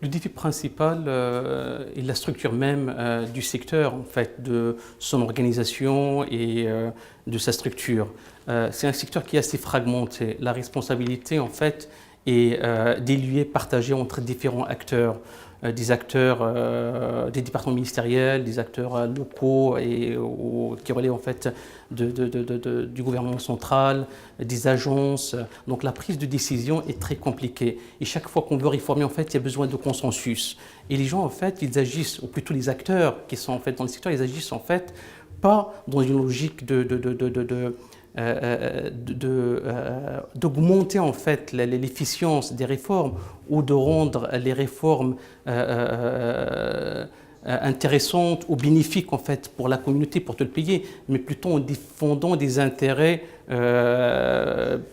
Le défi principal est la structure même du secteur, en fait, de son organisation et de sa structure. C'est un secteur qui est assez fragmenté. La responsabilité, en fait, est diluée, partagée entre différents acteurs. Des acteurs des départements ministériels, des acteurs locaux et qui relèvent en fait du gouvernement central, des agences. Donc la prise de décision est très compliquée. Et chaque fois qu'on veut réformer, en fait, il y a besoin de consensus. Et les gens, en fait, ils agissent, ou plutôt les acteurs qui sont en fait dans le secteur, ils agissent en fait pas dans une logique d'augmenter en fait l'efficience des réformes ou de rendre les réformes intéressantes ou bénéfiques en fait pour la communauté, pour tout le pays, mais plutôt en défendant des intérêts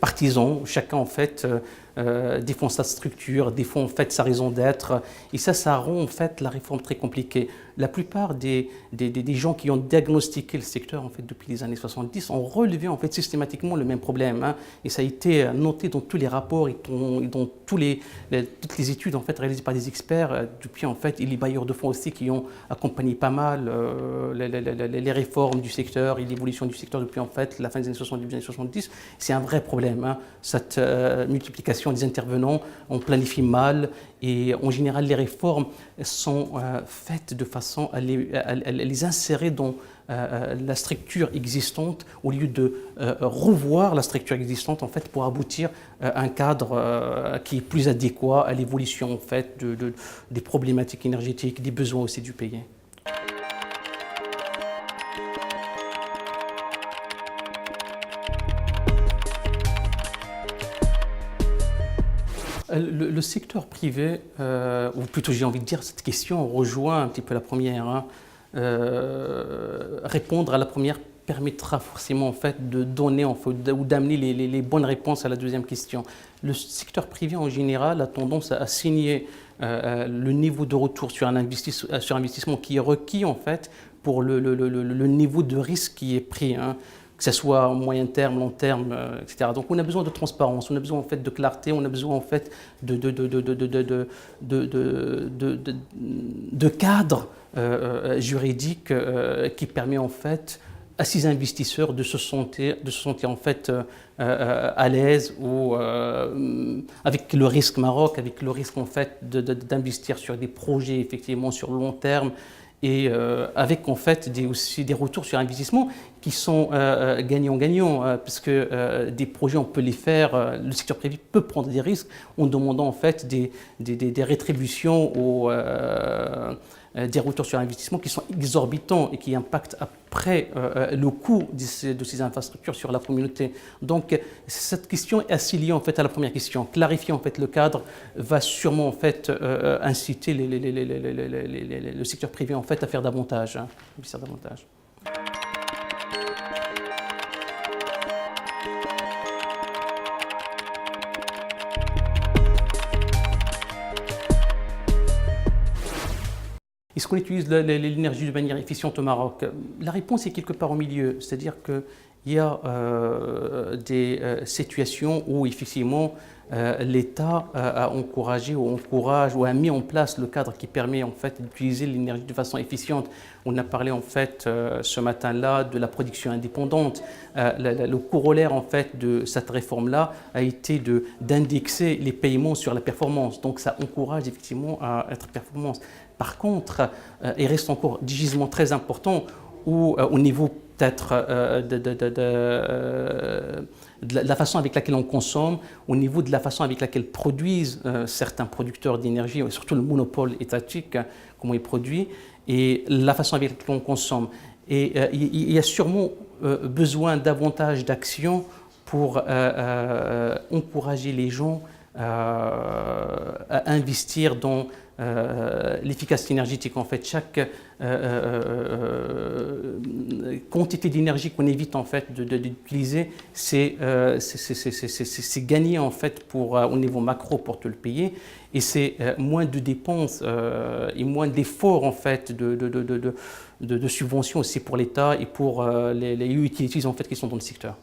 partisans. Chacun en fait défend sa structure, défend en fait sa raison d'être, et ça rend en fait la réforme très compliquée. La plupart des gens qui ont diagnostiqué le secteur en fait depuis les années 70 ont relevé en fait systématiquement le même problème, hein, et ça a été noté dans tous les rapports et dans toutes les études en fait réalisées par des experts depuis en fait, et les bailleurs de fonds aussi qui ont accompagné pas mal les réformes du secteur et l'évolution du secteur depuis en fait la fin des années 70, des années 70. C'est un vrai problème, hein, cette multiplication des intervenants, on planifie mal et en général les réformes sont faites de façon à les insérer dans la structure existante au lieu de revoir la structure existante en fait pour aboutir à un cadre qui est plus adéquat à l'évolution en fait des problématiques énergétiques, des besoins aussi du pays. Le secteur privé, ou plutôt j'ai envie de dire, cette question rejoint un petit peu la première. Hein. Répondre à la première permettra forcément en fait, de donner en fait, ou d'amener les bonnes réponses à la deuxième question. Le secteur privé en général a tendance à assigner le niveau de retour sur un investissement qui est requis en fait, pour le niveau de risque qui est pris. Hein. Que ce soit à moyen terme, long terme, etc. Donc on a besoin de transparence, on a besoin en fait de clarté, on a besoin en fait de cadre juridique qui permet en fait à ces investisseurs de se sentir en fait à l'aise ou avec le risque Maroc, avec le risque en fait d'investir sur des projets effectivement sur le long terme. Et avec en fait aussi des retours sur investissement qui sont gagnants-gagnants, parce que des projets on peut les faire, le secteur privé peut prendre des risques en demandant en fait des rétributions ou des retours sur investissement qui sont exorbitants et qui impactent après le coût de ces infrastructures sur la communauté. Donc cette question est assez liée en fait à la première question. Clarifier en fait le cadre va sûrement en fait inciter le secteur privé en fait à faire davantage, hein, investir davantage. Est-ce qu'on utilise l'énergie de manière efficiente au Maroc? La réponse est quelque part au milieu, c'est-à-dire qu'il y a des situations où effectivement l'État a encouragé ou encourage ou a mis en place le cadre qui permet en fait d'utiliser l'énergie de façon efficiente. On a parlé en fait ce matin-là de la production indépendante. Le corollaire en fait de cette réforme-là a été d'indexer les paiements sur la performance. Donc ça encourage effectivement à être performance. Par contre, il reste encore des gisements très importants où, au niveau peut-être de la façon avec laquelle on consomme, au niveau de la façon avec laquelle produisent certains producteurs d'énergie, et surtout le monopole étatique, comment ils produisent, et la façon avec laquelle on consomme. Et il y a sûrement besoin davantage d'actions pour encourager les gens à investir dans l'efficacité énergétique. En fait, chaque quantité d'énergie qu'on évite en fait d'utiliser, c'est gagné en fait au niveau macro pour tout le pays, et c'est moins de dépenses et moins d'efforts en fait de subventions aussi pour l'État et pour les utilities en fait qui sont dans le secteur.